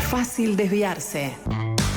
fácil desviarse.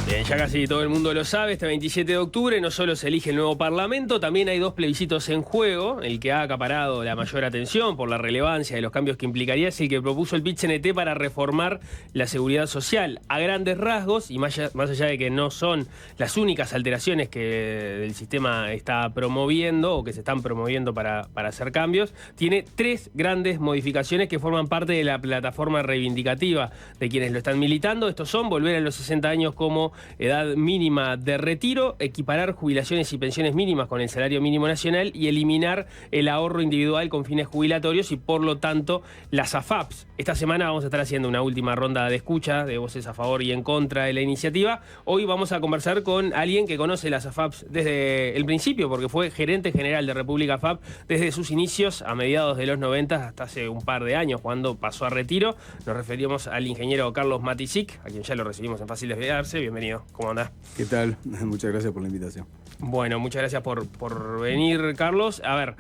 Bien, ya casi todo el mundo lo sabe, este 27 de octubre no solo se elige el nuevo Parlamento, también hay dos plebiscitos en juego. El que ha acaparado la mayor atención por la relevancia de los cambios que implicaría es el que propuso el PIT-CNT para reformar la seguridad social. A grandes rasgos, y más allá de que no son las únicas alteraciones que el sistema está promoviendo o que se están promoviendo para hacer cambios, tiene tres grandes modificaciones que forman parte de la plataforma reivindicativa de quienes lo están militando. Estos son volver a los 60 años como edad mínima de retiro, equiparar jubilaciones y pensiones mínimas con el salario mínimo nacional y eliminar el ahorro individual con fines jubilatorios y por lo tanto las AFAPs. Esta semana vamos a estar haciendo una última ronda de escucha de voces a favor y en contra de la iniciativa. Hoy vamos a conversar con alguien que conoce las AFAPs desde el principio porque fue gerente general de República AFAP desde sus inicios a mediados de los 90 hasta hace un par de años cuando pasó a retiro. Nos referimos al ingeniero Carlos Matisic, a quien ya lo recibimos en Fácil Desviarse. Bienvenido. ¿Cómo andás? ¿Qué tal? Muchas gracias por la invitación. Bueno, muchas gracias por venir, Carlos. A ver,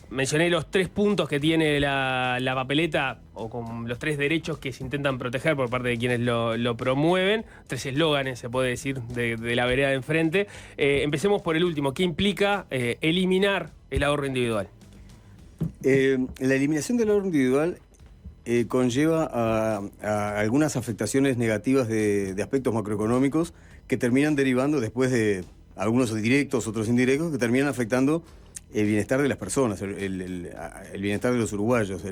mencioné los tres puntos que tiene la papeleta, o con los tres derechos que se intentan proteger por parte de quienes lo promueven. Tres eslóganes, se puede decir, de la vereda de enfrente. Empecemos por el último. ¿Qué implica eliminar el ahorro individual? La eliminación del ahorro individual conlleva a algunas afectaciones negativas de aspectos macroeconómicos que terminan derivando después de algunos directos, otros indirectos, que terminan afectando el bienestar de las personas, el bienestar de los uruguayos,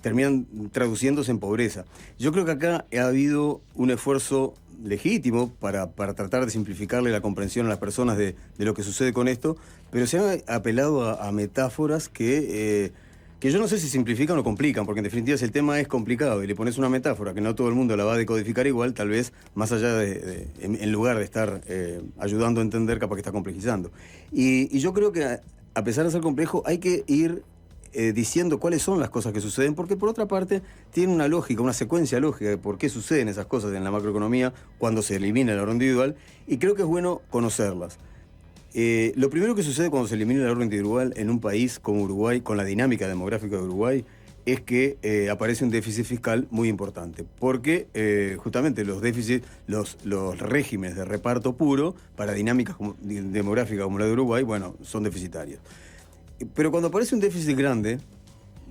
terminan traduciéndose en pobreza. Yo creo que acá ha habido un esfuerzo legítimo para tratar de simplificarle la comprensión a las personas de lo que sucede con esto, pero se han apelado a metáforas que yo no sé si simplifican o complican, porque en definitiva si el tema es complicado y le pones una metáfora que no todo el mundo la va a decodificar igual, tal vez más allá en lugar de estar ayudando a entender, capaz que está complejizando. Y yo creo que a pesar de ser complejo, hay que ir diciendo cuáles son las cosas que suceden, porque por otra parte tiene una lógica, una secuencia lógica de por qué suceden esas cosas en la macroeconomía cuando se elimina el ahorro individual, y creo que es bueno conocerlas. Lo primero que sucede cuando se elimina el ahorro individual en un país como Uruguay, con la dinámica demográfica de Uruguay, es que aparece un déficit fiscal muy importante. Porque justamente los déficits, los regímenes de reparto puro para dinámicas demográficas como la de Uruguay, bueno, son deficitarios. Pero cuando aparece un déficit grande,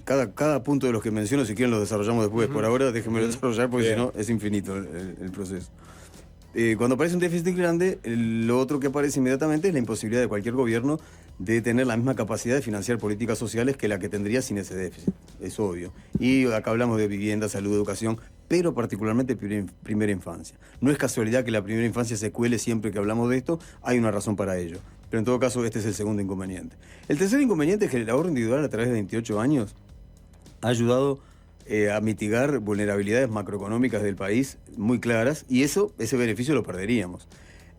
cada punto de los que menciono, si quieren los desarrollamos después. Por ahora déjenme desarrollar porque si no es infinito el proceso. Cuando aparece un déficit grande, lo otro que aparece inmediatamente es la imposibilidad de cualquier gobierno de tener la misma capacidad de financiar políticas sociales que la que tendría sin ese déficit. Es obvio. Y acá hablamos de vivienda, salud, educación, pero particularmente primera infancia. No es casualidad que la primera infancia se cuele siempre que hablamos de esto, hay una razón para ello. Pero en todo caso, este es el segundo inconveniente. El tercer inconveniente es que el ahorro individual a través de 28 años ha ayudado a mitigar vulnerabilidades macroeconómicas del país muy claras, y ese beneficio lo perderíamos.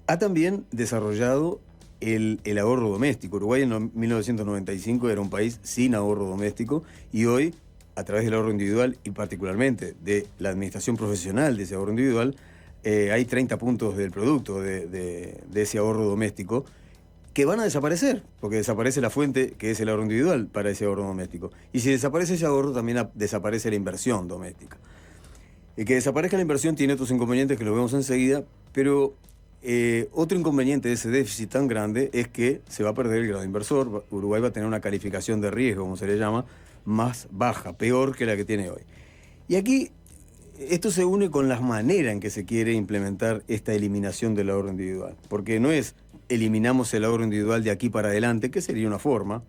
Ha también desarrollado el ahorro doméstico. Uruguay en 1995 era un país sin ahorro doméstico, y hoy, a través del ahorro individual y particularmente de la administración profesional de ese ahorro individual, hay 30 puntos del producto de ese ahorro doméstico que van a desaparecer, porque desaparece la fuente que es el ahorro individual para ese ahorro doméstico. Y si desaparece ese ahorro, también desaparece la inversión doméstica. El que desaparezca la inversión tiene otros inconvenientes que lo vemos enseguida, pero otro inconveniente de ese déficit tan grande es que se va a perder el grado inversor. Uruguay va a tener una calificación de riesgo, como se le llama, más baja, peor que la que tiene hoy. Y aquí esto se une con la manera en que se quiere implementar esta eliminación del ahorro individual, porque no es eliminamos el ahorro individual de aquí para adelante, que sería una forma,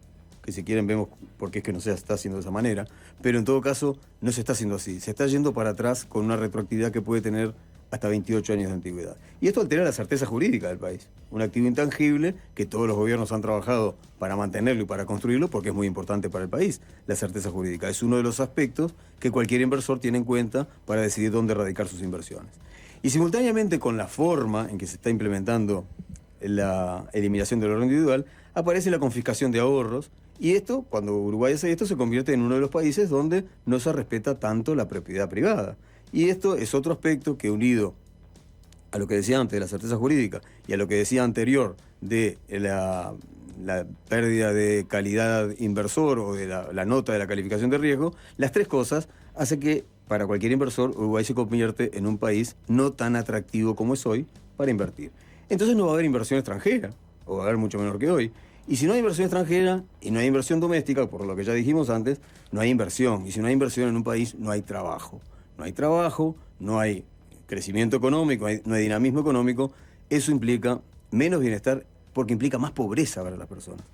que si quieren vemos por qué es que no se está haciendo de esa manera, pero en todo caso no se está haciendo así, se está yendo para atrás con una retroactividad que puede tener hasta 28 años de antigüedad. Y esto altera la certeza jurídica del país, un activo intangible que todos los gobiernos han trabajado para mantenerlo y para construirlo, porque es muy importante para el país. La certeza jurídica es uno de los aspectos que cualquier inversor tiene en cuenta para decidir dónde radicar sus inversiones. Y simultáneamente con la forma en que se está implementando la eliminación del ahorro individual, aparece la confiscación de ahorros, y esto, cuando Uruguay hace esto, se convierte en uno de los países donde no se respeta tanto la propiedad privada. Y esto es otro aspecto que, unido a lo que decía antes de la certeza jurídica y a lo que decía anterior de la pérdida de calidad inversor o de la nota de la calificación de riesgo, las tres cosas hace que para cualquier inversor Uruguay se convierte en un país no tan atractivo como es hoy para invertir. Entonces no va a haber inversión extranjera, o va a haber mucho menor que hoy. Y si no hay inversión extranjera y no hay inversión doméstica, por lo que ya dijimos antes, no hay inversión. Y si no hay inversión en un país, no hay trabajo. No hay trabajo, no hay crecimiento económico, no hay dinamismo económico. Eso implica menos bienestar porque implica más pobreza para las personas.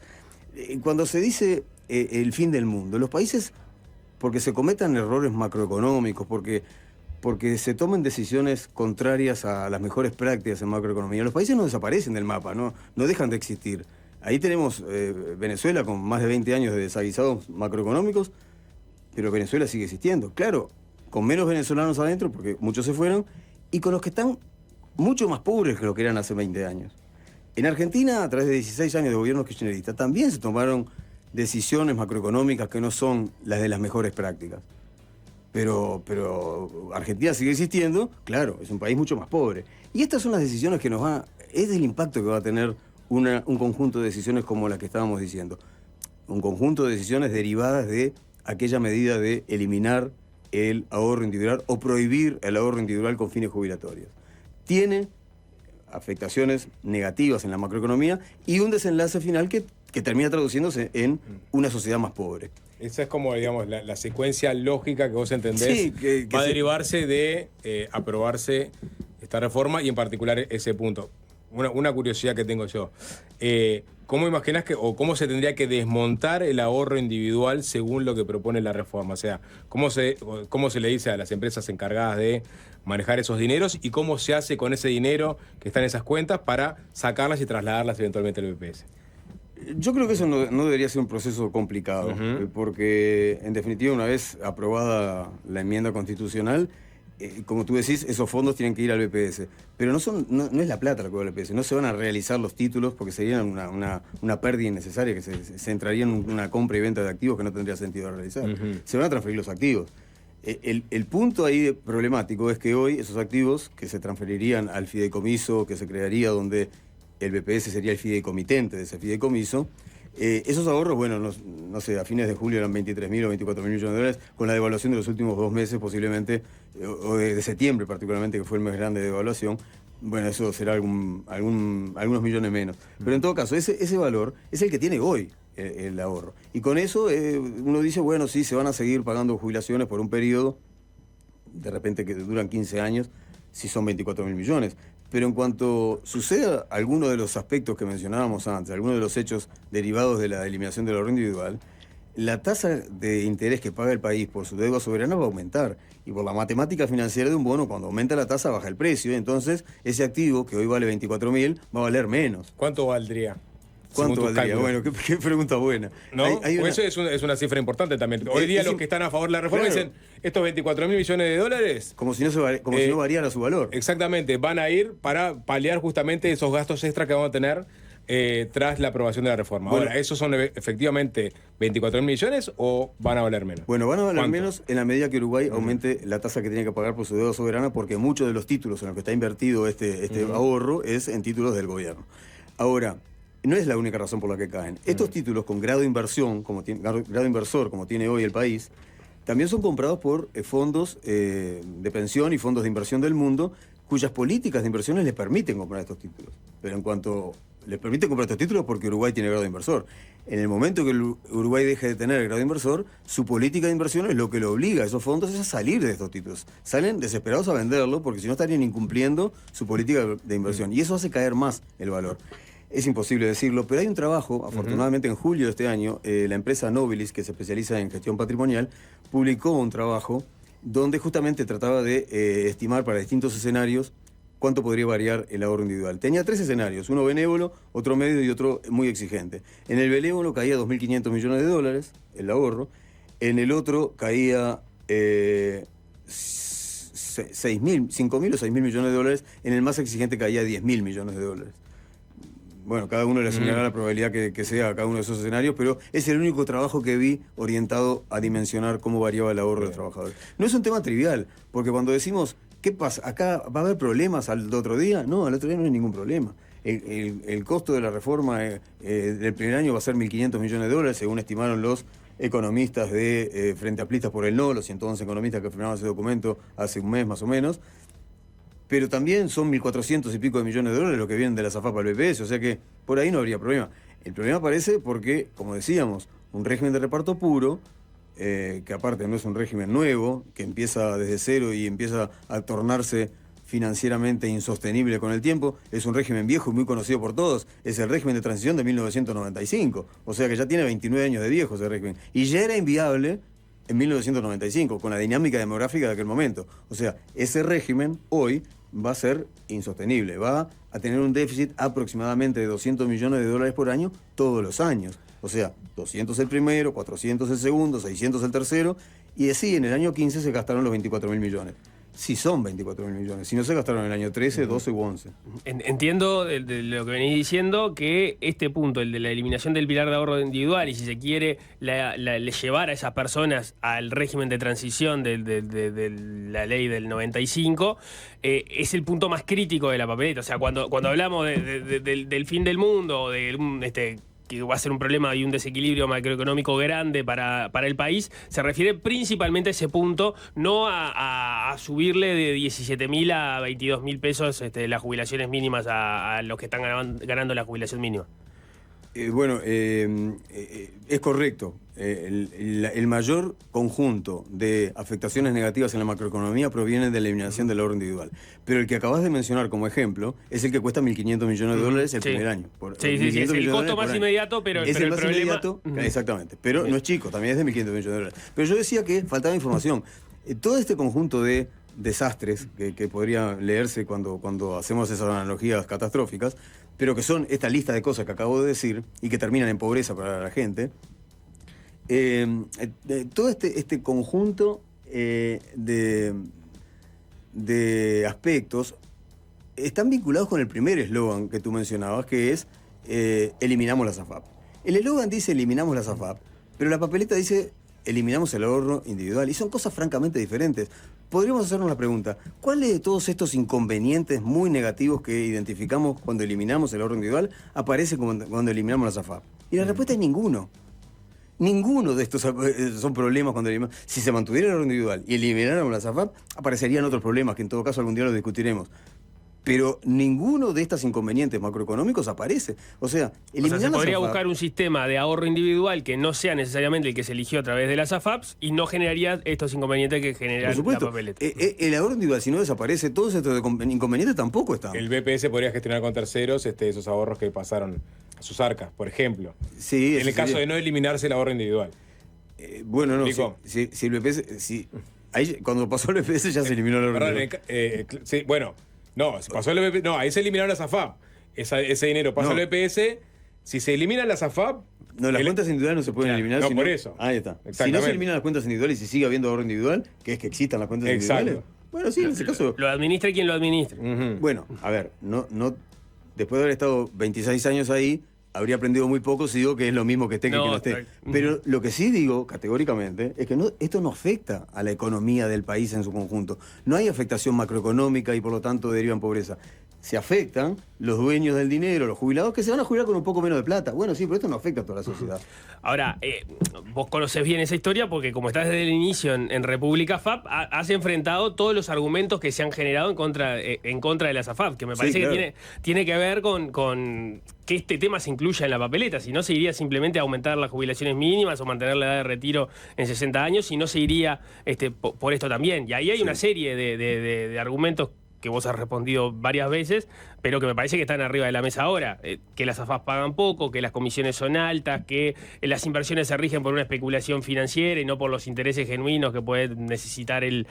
Cuando se dice el fin del mundo, los países, porque se cometan errores macroeconómicos, porque se tomen decisiones contrarias a las mejores prácticas en macroeconomía, los países no desaparecen del mapa, no dejan de existir. Ahí tenemos Venezuela con más de 20 años de desaguisados macroeconómicos, pero Venezuela sigue existiendo. Claro, con menos venezolanos adentro, porque muchos se fueron, y con los que están mucho más pobres que lo que eran hace 20 años. En Argentina, a través de 16 años de gobierno kirchnerista, también se tomaron decisiones macroeconómicas que no son las de las mejores prácticas. Pero Argentina sigue existiendo, claro, es un país mucho más pobre. Y estas son las decisiones que es el impacto que va a tener un conjunto de decisiones como las que estábamos diciendo. Un conjunto de decisiones derivadas de aquella medida de eliminar el ahorro individual o prohibir el ahorro individual con fines jubilatorios. Tiene afectaciones negativas en la macroeconomía y un desenlace final que termina traduciéndose en una sociedad más pobre. Esa es como, digamos, la secuencia lógica que vos entendés. Sí, que va a derivarse de aprobarse esta reforma y en particular ese punto. Una curiosidad que tengo yo. ¿Cómo imaginás o cómo se tendría que desmontar el ahorro individual según lo que propone la reforma? O sea, ¿cómo se le dice a las empresas encargadas de manejar esos dineros y cómo se hace con ese dinero que está en esas cuentas para sacarlas y trasladarlas eventualmente al BPS? Yo creo que eso no debería ser un proceso complicado, porque en definitiva una vez aprobada la enmienda constitucional, como tú decís, esos fondos tienen que ir al BPS. Pero no es la plata la que va al BPS, no se van a realizar los títulos porque sería una pérdida innecesaria que se entraría en una compra y venta de activos que no tendría sentido realizar. Se van a transferir los activos. El punto ahí problemático es que hoy esos activos que se transferirían al fideicomiso que se crearía donde el BPS sería el fideicomitente de ese fideicomiso, esos ahorros, bueno, no sé, a fines de julio eran 23.000 o 24.000 millones de dólares, con la devaluación de los últimos 2 meses posiblemente, o de septiembre particularmente, que fue el mes grande de devaluación, bueno, eso será algunos millones menos. Pero en todo caso, ese valor es el que tiene hoy el ahorro. Y con eso uno dice, bueno, sí, se van a seguir pagando jubilaciones por un periodo, de repente que duran 15 años, si son 24.000 millones. Pero en cuanto suceda alguno de los aspectos que mencionábamos antes, alguno de los hechos derivados de la eliminación del ahorro individual, la tasa de interés que paga el país por su deuda soberana va a aumentar. Y por la matemática financiera de un bono, cuando aumenta la tasa, baja el precio. Y entonces, ese activo, que hoy vale 24.000, va a valer menos. ¿Cuánto valdría? ¿Cuánto valdría? Bueno, qué pregunta buena. ¿No? Eso es una cifra importante también. Hoy día los que están a favor de la reforma dicen, estos 24.000 millones de dólares... Como si no variara su valor. Exactamente, van a ir para paliar justamente esos gastos extra que vamos a tener tras la aprobación de la reforma. Bueno, ahora, ¿esos son efectivamente 24.000 millones o van a valer menos? Bueno, van a valer menos en la medida que Uruguay aumente la tasa que tiene que pagar por su deuda soberana, porque muchos de los títulos en los que está invertido este ahorro es en títulos del gobierno. Ahora, no es la única razón por la que caen. Estos títulos con grado de inversión, grado inversor, como tiene hoy el país, también son comprados por fondos de pensión y fondos de inversión del mundo, cuyas políticas de inversiones les permiten comprar estos títulos. Pero en cuanto les permiten comprar estos títulos porque Uruguay tiene grado de inversor. En el momento que Uruguay deje de tener el grado de inversor, su política de inversión es lo que lo obliga a esos fondos es a salir de estos títulos. Salen desesperados a venderlo porque si no estarían incumpliendo su política de inversión. Y eso hace caer más el valor. Es imposible decirlo, pero hay un trabajo, afortunadamente en julio de este año, la empresa Nobilis, que se especializa en gestión patrimonial, publicó un trabajo donde justamente trataba de estimar para distintos escenarios cuánto podría variar el ahorro individual. Tenía 3 escenarios, uno benévolo, otro medio y otro muy exigente. En el benévolo caía 2.500 millones de dólares el ahorro, en el otro caía 5.000 o 6.000 millones de dólares, en el más exigente caía 10.000 millones de dólares. Bueno, cada uno le asignará la probabilidad que sea a cada uno de esos escenarios, pero es el único trabajo que vi orientado a dimensionar cómo variaba el ahorro de los trabajadores. No es un tema trivial, porque cuando decimos, ¿qué pasa? ¿Acá va a haber problemas al otro día? No, al otro día no hay ningún problema. El costo de la reforma del primer año va a ser 1.500 millones de dólares, según estimaron los economistas de Frente Amplistas por el No, los 111 economistas que firmaron ese documento hace un mes más o menos, pero también son 1.400 y pico de millones de dólares lo que vienen de la SAFAP al BPS, o sea que por ahí no habría problema. El problema aparece porque, como decíamos, un régimen de reparto puro, que aparte no es un régimen nuevo, que empieza desde cero y empieza a tornarse financieramente insostenible con el tiempo, es un régimen viejo y muy conocido por todos, es el régimen de transición de 1995, o sea que ya tiene 29 años de viejo ese régimen, y ya era inviable en 1995, con la dinámica demográfica de aquel momento. O sea, ese régimen hoy va a ser insostenible, va a tener un déficit aproximadamente de 200 millones de dólares por año todos los años. O sea, 200 el primero, 400 el segundo, 600 el tercero, y así en el año 15 se gastaron los 24.000 millones. Sí son 24.000 millones, si no se gastaron en el año 13, 12 u 11. Entiendo de lo que venís diciendo que este punto, el de la eliminación del pilar de ahorro individual, y si se quiere llevar a esas personas al régimen de transición de la ley del 95, es el punto más crítico de la papeleta. O sea, cuando hablamos del fin del mundo, de que va a ser un problema y un desequilibrio macroeconómico grande para el país, se refiere principalmente a ese punto, no a subirle de 17.000 a 22.000 pesos las jubilaciones mínimas a los que están ganando la jubilación mínima. Es correcto. El mayor conjunto de afectaciones negativas en la macroeconomía proviene de la eliminación del ahorro individual. Pero el que acabas de mencionar como ejemplo es el que cuesta 1.500 millones de dólares el primer año. Sí, es el costo más inmediato, pero es el más problema... inmediato, exactamente. Pero no es chico, también es de 1.500 millones de dólares. Pero yo decía que faltaba información. Todo este conjunto de desastres que podría leerse cuando hacemos esas analogías catastróficas, pero que son esta lista de cosas que acabo de decir y que terminan en pobreza para la gente, todo este conjunto de aspectos están vinculados con el primer eslogan que tú mencionabas, que es eliminamos la SAFAP. El eslogan dice eliminamos la SAFAP, pero la papeleta dice eliminamos el ahorro individual, y son cosas francamente diferentes. Podríamos hacernos la pregunta, ¿cuáles de todos estos inconvenientes muy negativos que identificamos cuando eliminamos el ahorro individual aparece cuando eliminamos la SAFAP? Y la respuesta es ninguno. Ninguno de estos son problemas cuando eliminamos. Si se mantuviera el ahorro individual y elimináramos la SAFAP, aparecerían otros problemas que en todo caso algún día los discutiremos. Pero ninguno de estos inconvenientes macroeconómicos aparece. O sea, se podría buscar un sistema de ahorro individual que no sea necesariamente el que se eligió a través de las AFAPs y no generaría estos inconvenientes que genera la papeleta. El ahorro individual, si no desaparece, todos estos inconvenientes tampoco están. El BPS podría gestionar con terceros esos ahorros que pasaron a sus arcas, por ejemplo. Sí, en el caso de no eliminarse el ahorro individual. Bueno, no, si el BPS... ahí, cuando pasó el BPS ya se eliminó el ahorro individual. Sí, bueno... No, pasó el BPS, no, ahí se eliminaron las AFAP. Ese dinero pasó al BPS. Si se eliminan las AFAP... No, las cuentas individuales no se pueden eliminar. No, por eso. Ahí está. Si no se eliminan las cuentas individuales y sigue habiendo ahorro individual, que es que existan las cuentas individuales. Bueno, sí, en ese caso... Lo administra quien lo administre. Bueno, a ver, después de haber estado 26 años ahí, habría aprendido muy poco si digo que es lo mismo que esté que no esté. Pero lo que sí digo, categóricamente, es que esto no afecta a la economía del país en su conjunto. No hay afectación macroeconómica y por lo tanto derivan pobreza. Se afectan los dueños del dinero, los jubilados, que se van a jubilar con un poco menos de plata. Bueno, sí, pero esto no afecta a toda la sociedad. Ahora, vos conocés bien esa historia porque como estás desde el inicio en República FAP, has enfrentado todos los argumentos que se han generado en contra de las AFAP, que me parece que tiene que ver con que este tema se incluya en la papeleta. Si no, se iría simplemente a aumentar las jubilaciones mínimas o mantener la edad de retiro en 60 años, si no se iría por esto también. Y ahí hay una serie de argumentos que vos has respondido varias veces, pero que me parece que están arriba de la mesa ahora. Que las AFAP pagan poco, que las comisiones son altas, que las inversiones se rigen por una especulación financiera y no por los intereses genuinos que puede necesitar el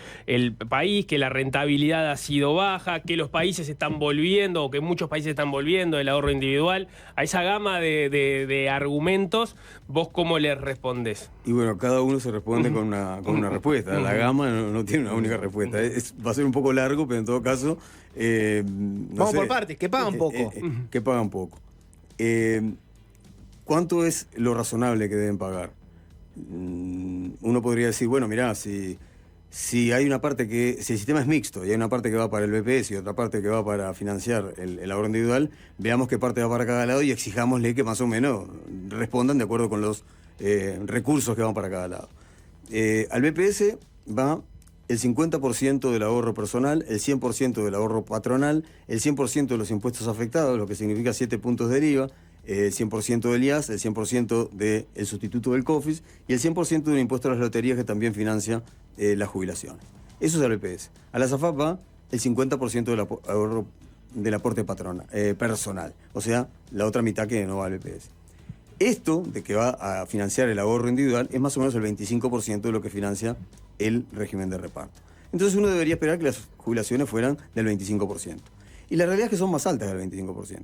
país, que la rentabilidad ha sido baja, que los países están volviendo, o que muchos países están volviendo del ahorro individual. A esa gama de argumentos, ¿vos cómo les respondés? Y bueno, cada uno se responde con una respuesta. La gama no tiene una única respuesta. Va a ser un poco largo, pero en todo caso... Vamos por partes, que pagan poco. Que pagan poco. ¿Cuánto es lo razonable que deben pagar? Uno podría decir, bueno, mirá, si hay una parte si el sistema es mixto y hay una parte que va para el BPS y otra parte que va para financiar el ahorro individual, veamos qué parte va para cada lado y exijámosle que más o menos respondan de acuerdo con los recursos que van para cada lado. Al BPS va el 50% del ahorro personal, el 100% del ahorro patronal, el 100% de los impuestos afectados, lo que significa 7 puntos del IVA, el 100% del IAS, el 100% del sustituto del COFIS y el 100% del impuesto a las loterías que también financia las jubilaciones. Eso es al BPS. A la SAFAP va el 50% del ahorro del aporte personal, o sea, la otra mitad que no va al BPS. Esto de que va a financiar el ahorro individual es más o menos el 25% de lo que financia el régimen de reparto. Entonces uno debería esperar que las jubilaciones fueran del 25%. Y la realidad es que son más altas del 25%.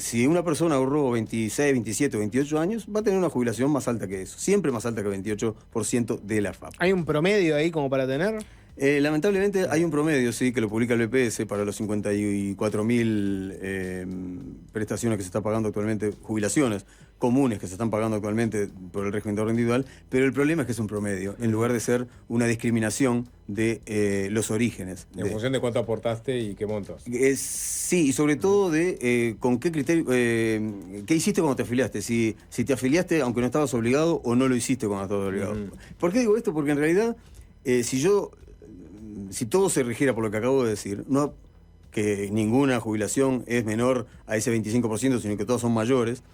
Si una persona ahorró 26, 27 o 28 años, va a tener una jubilación más alta que eso. Siempre más alta que el 28% de la FAP. ¿Hay un promedio ahí como para tener? Lamentablemente hay un promedio, sí, que lo publica el BPS para los 54.000 prestaciones que se está pagando actualmente, jubilaciones comunes que se están pagando actualmente por el régimen de ahorro individual, pero el problema es que es un promedio, en lugar de ser una discriminación de los orígenes. En función de cuánto aportaste y qué montos. Sí, y sobre todo de con qué criterio, qué hiciste cuando te afiliaste, si te afiliaste aunque no estabas obligado o no lo hiciste cuando estabas obligado. ¿Por qué digo esto? Porque en realidad, si todo se rigiera por lo que acabo de decir, no que ninguna jubilación es menor a ese 25%, sino que todas son mayores,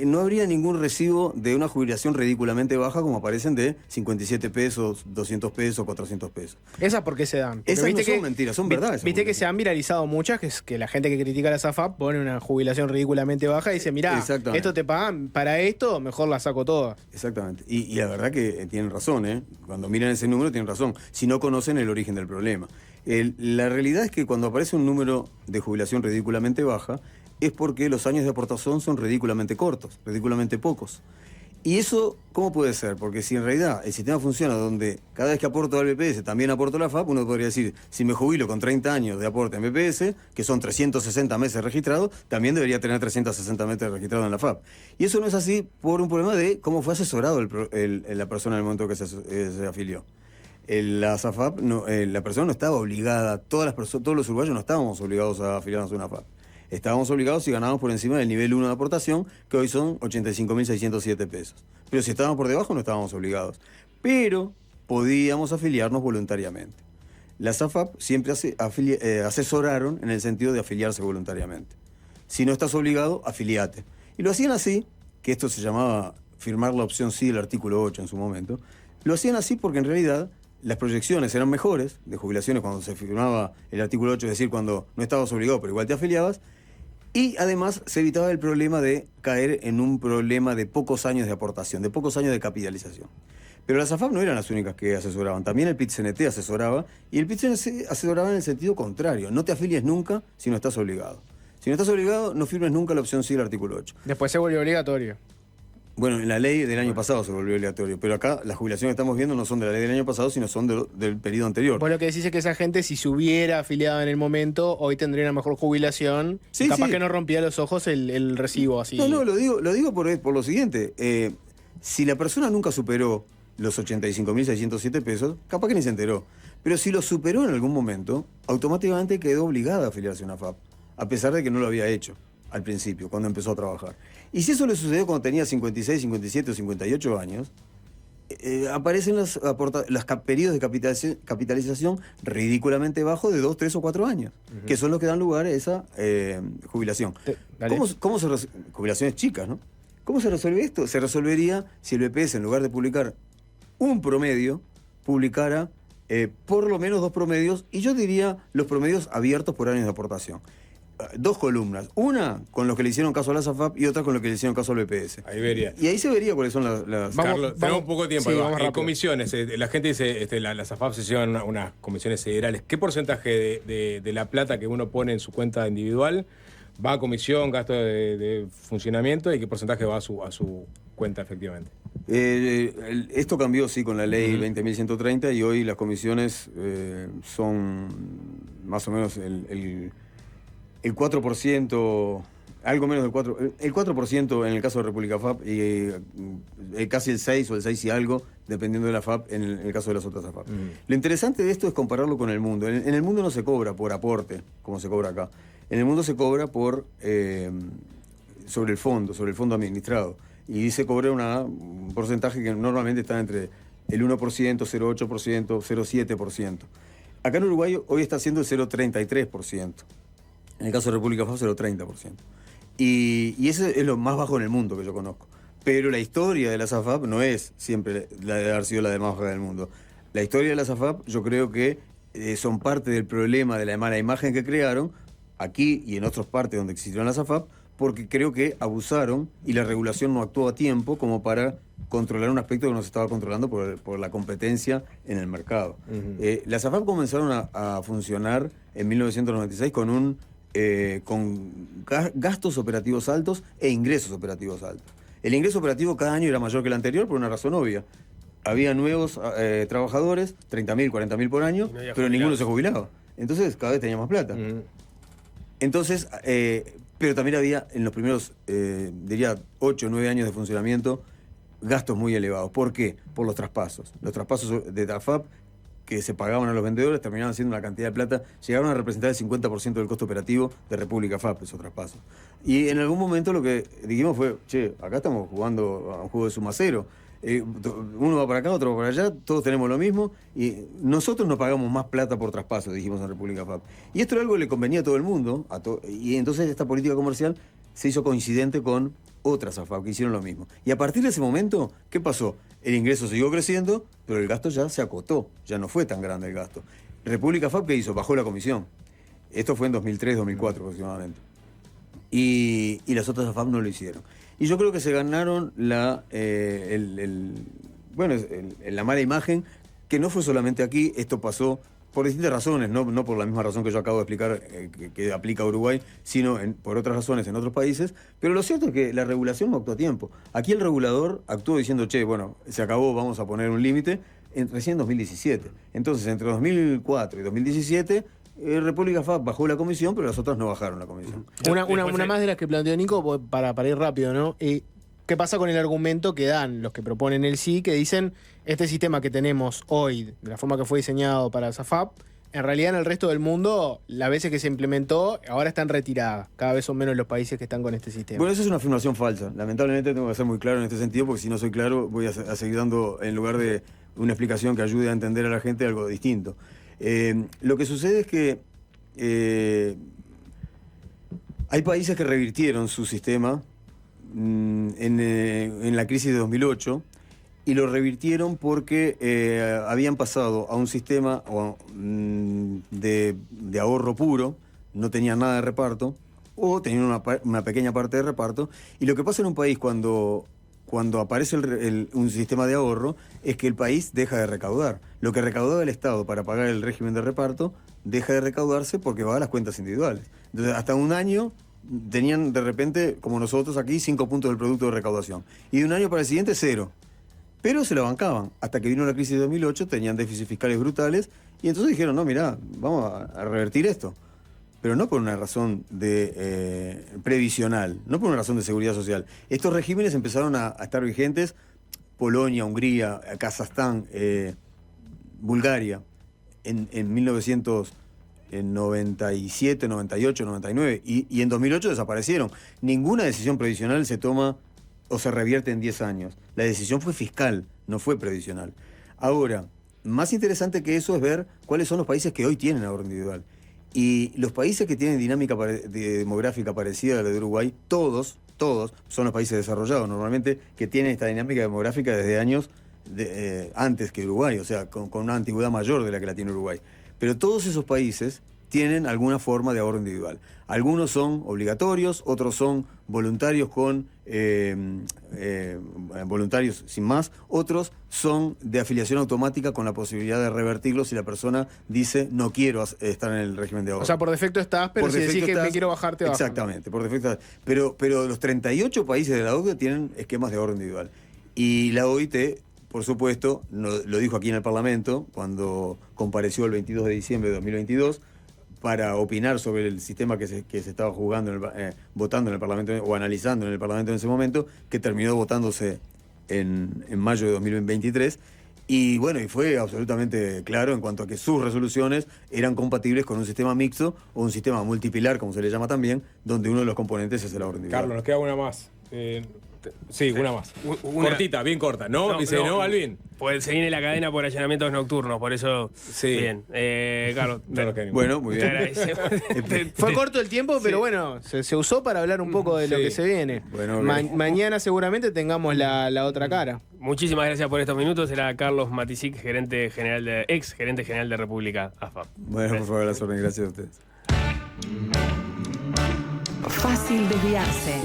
no habría ningún recibo de una jubilación ridículamente baja como aparecen de 57 pesos, 200 pesos, 400 pesos. ¿Esas por qué se dan? Porque esas no son mentiras, son verdades. Viste que se han viralizado muchas, que es que la gente que critica a la SAFAP pone una jubilación ridículamente baja y dice, mirá, esto te pagan, para esto mejor la saco toda. Exactamente. Y la verdad que tienen razón, ¿eh? Cuando miran ese número tienen razón, si no conocen el origen del problema. La realidad es que cuando aparece un número de jubilación ridículamente baja, es porque los años de aportación son ridículamente cortos, ridículamente pocos. ¿Y eso cómo puede ser? Porque si en realidad el sistema funciona donde cada vez que aporto al BPS también aporto a la FAP, uno podría decir, si me jubilo con 30 años de aporte en BPS, que son 360 meses registrados, también debería tener 360 meses registrados en la FAP. Y eso no es así por un problema de cómo fue asesorado la persona en el momento que se afilió. La SAFAP, la persona no estaba obligada, todos los uruguayos no estábamos obligados a afiliarnos a una FAP. Estábamos obligados si ganábamos por encima del nivel 1 de aportación, que hoy son 85.607 pesos. Pero si estábamos por debajo no estábamos obligados. Pero podíamos afiliarnos voluntariamente. Las AFAP siempre asesoraron en el sentido de afiliarse voluntariamente. Si no estás obligado, afiliate. Y lo hacían así, que esto se llamaba firmar la opción sí del artículo 8 en su momento. Lo hacían así porque en realidad las proyecciones eran mejores de jubilaciones cuando se firmaba el artículo 8, es decir, cuando no estabas obligado pero igual te afiliabas. Y además se evitaba el problema de caer en un problema de pocos años de aportación, de pocos años de capitalización. Pero las AFAP no eran las únicas que asesoraban, también el PIT-CNT asesoraba, y el PIT-CNT asesoraba en el sentido contrario, no te afilies nunca si no estás obligado. Si no estás obligado, no firmes nunca la opción sí del artículo 8. Después se volvió obligatorio. Bueno, en la ley del año pasado se volvió obligatorio, pero acá las jubilaciones que estamos viendo no son de la ley del año pasado, sino son del periodo anterior. Vos lo que decís es que esa gente, si se hubiera afiliado en el momento, hoy tendría una mejor jubilación. Sí, capaz que no rompía los ojos el recibo así. No, lo digo por lo siguiente. Si la persona nunca superó los 85.607 pesos, capaz que ni se enteró. Pero si lo superó en algún momento, automáticamente quedó obligada a afiliarse a una FAP, a pesar de que no lo había hecho al principio, cuando empezó a trabajar. Y si eso le sucedió cuando tenía 56, 57 o 58 años, aparecen los periodos de capitalización ridículamente bajos de 2, 3 o 4 años, que son los que dan lugar a esa jubilación. Jubilaciones chicas, ¿no? ¿Cómo se resuelve esto? Se resolvería si el BPS, en lugar de publicar un promedio, publicara por lo menos 2 promedios, y yo diría los promedios abiertos por años de aportación. 2 columnas, una con los que le hicieron caso a la SAFAP y otra con los que le hicieron caso al BPS. Ahí vería. Y ahí se vería cuáles son las... Carlos, tenemos poco tiempo. Sí, en comisiones, la gente dice, la SAFAP se llevan unas comisiones federales. ¿Qué porcentaje de la plata que uno pone en su cuenta individual va a comisión, gasto de funcionamiento, y qué porcentaje va a su cuenta efectivamente? Esto cambió, sí, con la ley 20.130, y hoy las comisiones son más o menos el 4%, algo menos del 4%, el 4% en el caso de República FAP, y casi el 6 o el 6 y algo, dependiendo de la FAP, en el caso de las otras FAP. Lo interesante de esto es compararlo con el mundo. En el mundo no se cobra por aporte, como se cobra acá. En el mundo se cobra por sobre el fondo administrado. y se cobra un porcentaje que normalmente está entre el 1%, 0,8%, 0,7%. Acá en Uruguay hoy está siendo el 0,33%. En el caso de República FAP, 0,30%. Y ese es lo más bajo en el mundo que yo conozco. Pero la historia de las AFAP no es siempre la de haber sido la de más baja del mundo. La historia de las AFAP yo creo que son parte del problema de la mala imagen que crearon, aquí y en otras partes donde existieron las AFAP, porque creo que abusaron y la regulación no actuó a tiempo como para controlar un aspecto que no se estaba controlando por la competencia en el mercado. Las AFAP comenzaron a funcionar en 1996 con gastos operativos altos e ingresos operativos altos. El ingreso operativo cada año era mayor que el anterior por una razón obvia. Había nuevos trabajadores, 30.000, 40.000 por año, pero ninguno se jubilaba. Entonces cada vez tenía más plata. Entonces, pero también había en los primeros, diría, 8 o 9 años de funcionamiento, gastos muy elevados. ¿Por qué? Por los traspasos. Los traspasos de AFAP que se pagaban a los vendedores terminaban siendo una cantidad de plata, llegaron a representar el 50% del costo operativo de República FAP, esos traspasos. Y en algún momento lo que dijimos fue, che, acá estamos jugando a un juego de suma cero. Uno va para acá, otro va para allá, todos tenemos lo mismo y nosotros no pagamos más plata por traspaso, dijimos en República FAP. Y esto era algo que le convenía a todo el mundo, y entonces esta política comercial se hizo coincidente con otras AFAP que hicieron lo mismo. Y a partir de ese momento, ¿qué pasó? El ingreso siguió creciendo, pero el gasto ya se acotó, ya no fue tan grande el gasto. República FAP, ¿qué hizo? Bajó la comisión. Esto fue en 2003, 2004 aproximadamente. Y las otras AFAP no lo hicieron. Y yo creo que se ganaron la mala imagen, que no fue solamente aquí, esto pasó por distintas razones, no por la misma razón que yo acabo de explicar que aplica a Uruguay, sino por otras razones en otros países. Pero lo cierto es que la regulación no actuó a tiempo. Aquí el regulador actuó diciendo, che, bueno, se acabó, vamos a poner un límite, recién en 2017. Entonces, entre 2004 y 2017... República FAP bajó la comisión, pero las otras no bajaron la comisión. Una más de las que planteó Nico, para ir rápido, ¿no? ¿Qué pasa con el argumento que dan los que proponen el sí, que dicen, este sistema que tenemos hoy, de la forma que fue diseñado para SAFAP, en realidad en el resto del mundo, las veces que se implementó, ahora está en retirada. Cada vez son menos los países que están con este sistema. Bueno, eso es una afirmación falsa. Lamentablemente tengo que ser muy claro en este sentido, porque si no soy claro, voy a seguir dando, en lugar de una explicación que ayude a entender a la gente, algo distinto. Lo que sucede es que hay países que revirtieron su sistema en la crisis de 2008 y lo revirtieron porque habían pasado a un sistema de ahorro puro, no tenían nada de reparto o tenían una pequeña parte de reparto. Y lo que pasa en un país cuando aparece un sistema de ahorro es que el país deja de recaudar. Lo que recaudaba el Estado para pagar el régimen de reparto deja de recaudarse porque va a las cuentas individuales. Entonces, hasta un año tenían de repente, como nosotros aquí, 5 puntos del producto de recaudación. Y de un año para el siguiente, 0. Pero se la bancaban. Hasta que vino la crisis de 2008, tenían déficits fiscales brutales y entonces dijeron, no, mirá, vamos a revertir esto. Pero no por una razón previsional, no por una razón de seguridad social. Estos regímenes empezaron a estar vigentes, Polonia, Hungría, Kazajstán, Bulgaria, en 1997, 98, 99, y en 2008 desaparecieron. Ninguna decisión previsional se toma o se revierte en 10 años. La decisión fue fiscal, no fue previsional. Ahora, más interesante que eso es ver cuáles son los países que hoy tienen ahorro individual. Y los países que tienen dinámica demográfica parecida a la de Uruguay, todos son los países desarrollados normalmente que tienen esta dinámica demográfica desde años antes que Uruguay, o sea, con una antigüedad mayor de la que la tiene Uruguay. Pero todos esos países tienen alguna forma de ahorro individual. Algunos son obligatorios, otros son voluntarios voluntarios sin más, otros son de afiliación automática con la posibilidad de revertirlo si la persona dice no quiero estar en el régimen de ahorro. O sea, por defecto estás, pero si decís que me quiero bajar, te bajas. Exactamente, por defecto estás. Pero los 38 países de la OCDE tienen esquemas de ahorro individual. Y la OIT, por supuesto, lo dijo aquí en el Parlamento, cuando compareció el 22 de diciembre de 2022, para opinar sobre el sistema que se estaba votando en el Parlamento o analizando en el Parlamento en ese momento, que terminó votándose en mayo de 2023. Y bueno, y fue absolutamente claro en cuanto a que sus resoluciones eran compatibles con un sistema mixto o un sistema multipilar, como se le llama también, donde uno de los componentes es el ahorro individual. Carlos, nos queda una más. Sí, una más. Una- Cortita, bien corta. ¿No? Dice, ¿no, Alvin? Pues se viene la cadena por allanamientos nocturnos, por eso. Sí. Bien. Carlos, No nos queda Bueno, muy te bien. agradecemos. Fue corto el tiempo, pero bueno, se usó para hablar un poco de lo Sí. que se viene. Bueno, Mañana seguramente tengamos la otra cara. Muchísimas gracias por estos minutos. Era Carlos Matisic, ex gerente general de República AFAP. Bueno, por favor, las órdenes. Gracias a ustedes. Fácil desviarse.